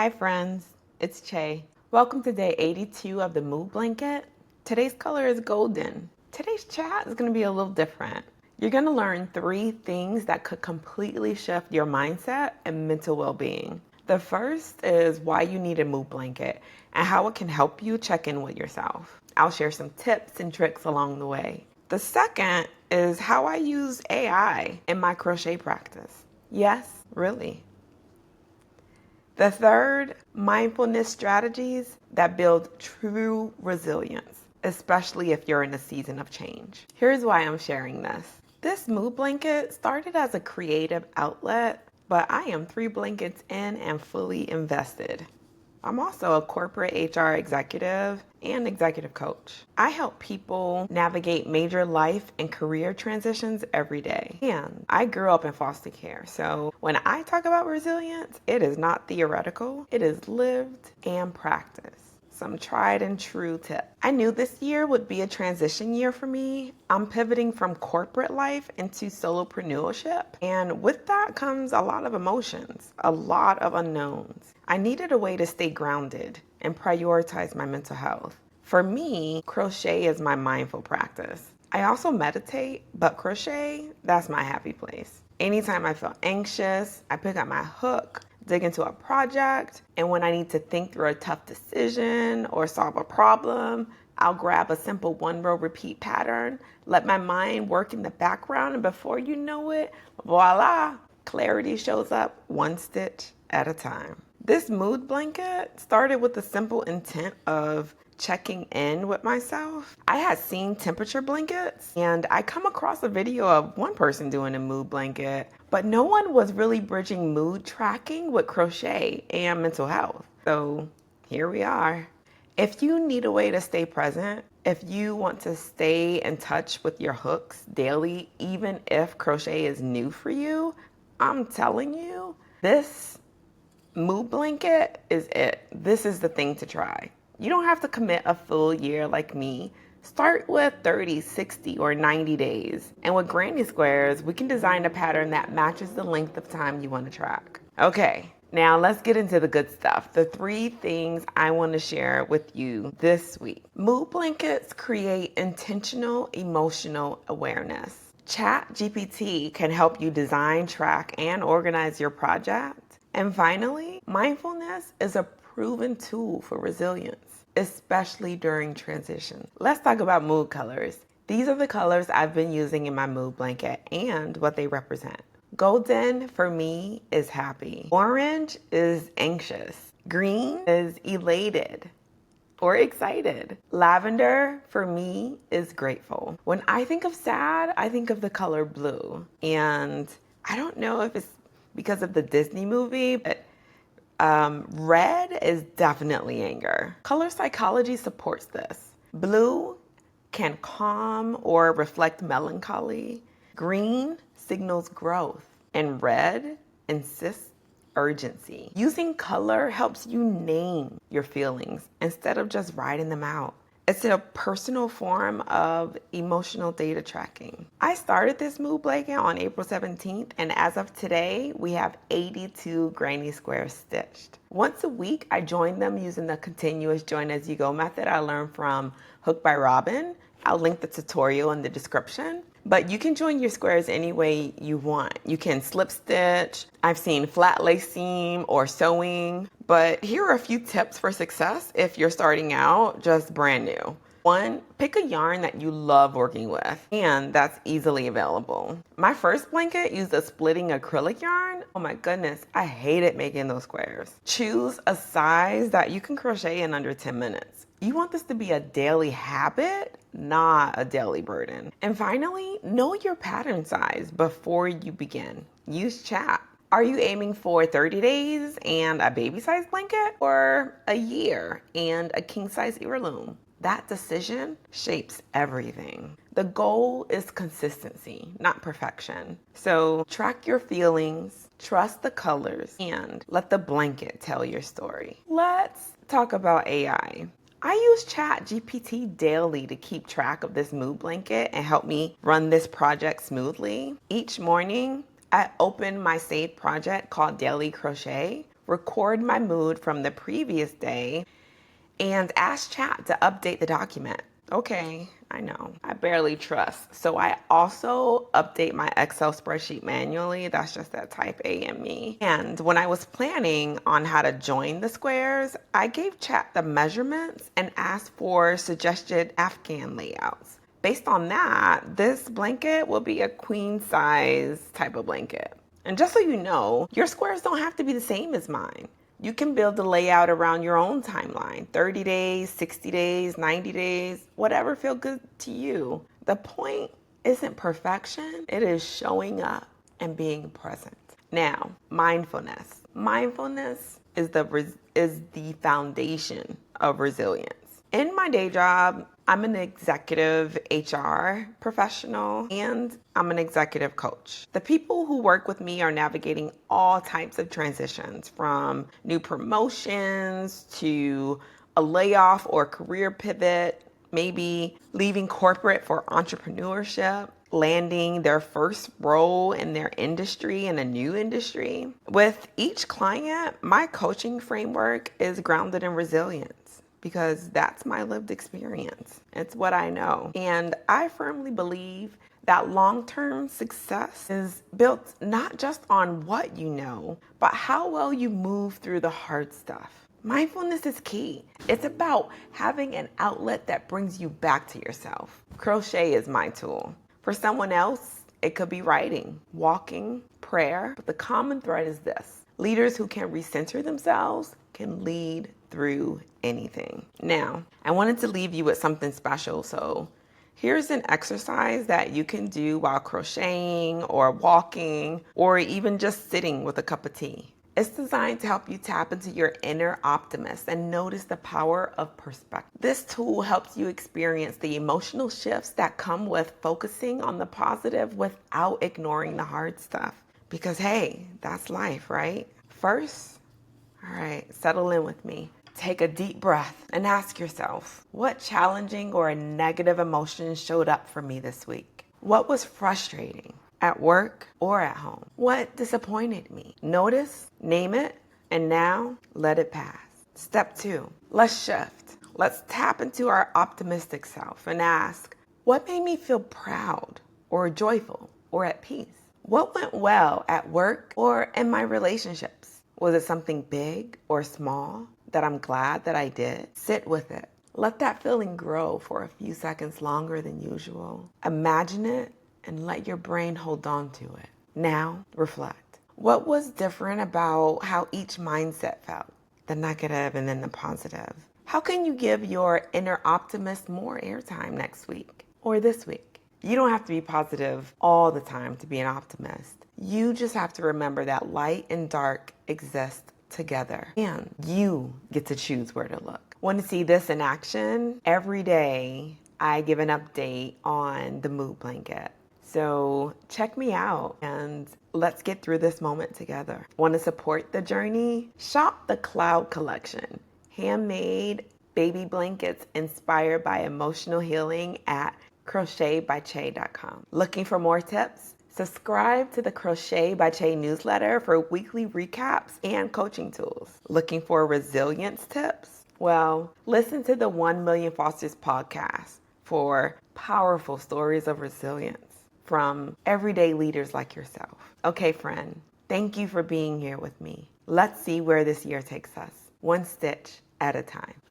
Hi friends, it's Che. Welcome to day 82 of the Mood Blanket. Today's color is golden. Today's chat is going to be a little different. You're going to learn 3 things that could completely shift your mindset and mental well-being. The first is why you need a mood blanket and how it can help you check in with yourself. I'll share some tips and tricks along the way. The second is how I use AI in my crochet practice. Yes, really. The third, mindfulness strategies that build true resilience, especially if you're in a season of change. Here's why I'm sharing this. This mood blanket started as a creative outlet, but I am 3 blankets in and fully invested. I'm also a corporate HR executive and executive coach. I help people navigate major life and career transitions every day. And I grew up in foster care, so when I talk about resilience, it is not theoretical, it is lived and practiced. Some tried and true tips. I knew this year would be a transition year for me. I'm pivoting from corporate life into solopreneurship. And with that comes a lot of emotions, a lot of unknowns. I needed a way to stay grounded and prioritize my mental health. For me, crochet is my mindful practice. I also meditate, but crochet, that's my happy place. Anytime I feel anxious, I pick up my hook, dig into a project, and when I need to think through a tough decision or solve a problem, I'll grab a simple 1-row repeat pattern, let my mind work in the background, and before you know it, voila, clarity shows up 1 stitch at a time. This mood blanket started with the simple intent of checking in with myself. I had seen temperature blankets and I come across a video of one person doing a mood blanket, but no one was really bridging mood tracking with crochet and mental health. So here we are. If you need a way to stay present, if you want to stay in touch with your hooks daily, even if crochet is new for you, I'm telling you, this mood blanket is it. This is the thing to try. You don't have to commit a full year like me. Start with 30, 60, or 90 days. And with granny squares, we can design a pattern that matches the length of time you want to track. Okay, now let's get into the good stuff. The 3 things I want to share with you this week. Mood blankets create intentional emotional awareness. ChatGPT can help you design, track, and organize your project. And finally, mindfulness is a proven tool for resilience, especially during transition. Let's talk about mood colors. These are the colors I've been using in my mood blanket and what they represent. Golden for me is happy. Orange is anxious. Green is elated or excited. Lavender for me is grateful. When I think of sad, I think of the color blue. And I don't know if it's because of the Disney movie, but red is definitely anger. Color psychology supports this. Blue can calm or reflect melancholy. Green signals growth. And red insists urgency. Using color helps you name your feelings instead of just writing them out. It's a personal form of emotional data tracking. I started this mood blanket on April 17th, and as of today, we have 82 granny squares stitched. Once a week, I join them using the continuous join as you go method I learned from Hook by Robin. I'll link the tutorial in the description. But you can join your squares any way you want. You can slip stitch. I've seen flat lace seam or sewing. But here are a few tips for success if you're starting out just brand new. 1, pick a yarn that you love working with and that's easily available. My first blanket used a splitting acrylic yarn. Oh my goodness, I hated making those squares. Choose a size that you can crochet in under 10 minutes. You want this to be a daily habit, not a daily burden. And finally, know your pattern size before you begin. Use chat. Are you aiming for 30 days and a baby size blanket or a year and a king size heirloom? That decision shapes everything. The goal is consistency, not perfection. So track your feelings, trust the colors, and let the blanket tell your story. Let's talk about AI. I use ChatGPT daily to keep track of this mood blanket and help me run this project smoothly. Each morning, I open my saved project called Daily Crochet, record my mood from the previous day, and ask Chat to update the document. Okay, I know, I barely trust. So I also update my Excel spreadsheet manually. That's just that type A in me. And when I was planning on how to join the squares, I gave Chat the measurements and asked for suggested Afghan layouts. Based on that, this blanket will be a queen size type of blanket. And just so you know, your squares don't have to be the same as mine. You can build the layout around your own timeline, 30 days, 60 days, 90 days, whatever feels good to you. The point isn't perfection, it is showing up and being present. Now, mindfulness. Mindfulness is the foundation of resilience. In my day job, I'm an executive HR professional and I'm an executive coach. The people who work with me are navigating all types of transitions, from new promotions to a layoff or career pivot, maybe leaving corporate for entrepreneurship, landing their first role in their industry in a new industry. With each client, my coaching framework is grounded in resilience, because that's my lived experience. It's what I know. And I firmly believe that long-term success is built not just on what you know, but how well you move through the hard stuff. Mindfulness is key. It's about having an outlet that brings you back to yourself. Crochet is my tool. For someone else, it could be writing, walking, prayer. But the common thread is this: leaders who can recenter themselves can lead through anything. Now, I wanted to leave you with something special. So here's an exercise that you can do while crocheting or walking or even just sitting with a cup of tea. It's designed to help you tap into your inner optimist and notice the power of perspective. This tool helps you experience the emotional shifts that come with focusing on the positive without ignoring the hard stuff. Because hey, that's life, right? First, all right, settle in with me. Take a deep breath and ask yourself, what challenging or negative emotions showed up for me this week? What was frustrating at work or at home? What disappointed me? Notice, name it, and now let it pass. Step 2, let's shift. Let's tap into our optimistic self and ask, what made me feel proud or joyful or at peace? What went well at work or in my relationships? Was it something big or small that I'm glad that I did? Sit with it. Let that feeling grow for a few seconds longer than usual. Imagine it and let your brain hold on to it. Now, reflect. What was different about how each mindset felt? The negative and then the positive. How can you give your inner optimist more airtime next week or this week? You don't have to be positive all the time to be an optimist. You just have to remember that light and dark exist together, and you get to choose where to look. Want to see this in action? Every day, I give an update on the mood blanket. So check me out and let's get through this moment together. Want to support the journey? Shop the Cloud Collection, handmade baby blankets inspired by emotional healing at crochetbyche.com. Looking for more tips? Subscribe to the Crochet by Che newsletter for weekly recaps and coaching tools. Looking for resilience tips? Well, listen to the 1 Million Fosters podcast for powerful stories of resilience from everyday leaders like yourself. Okay, friend, thank you for being here with me. Let's see where this year takes us, one stitch at a time.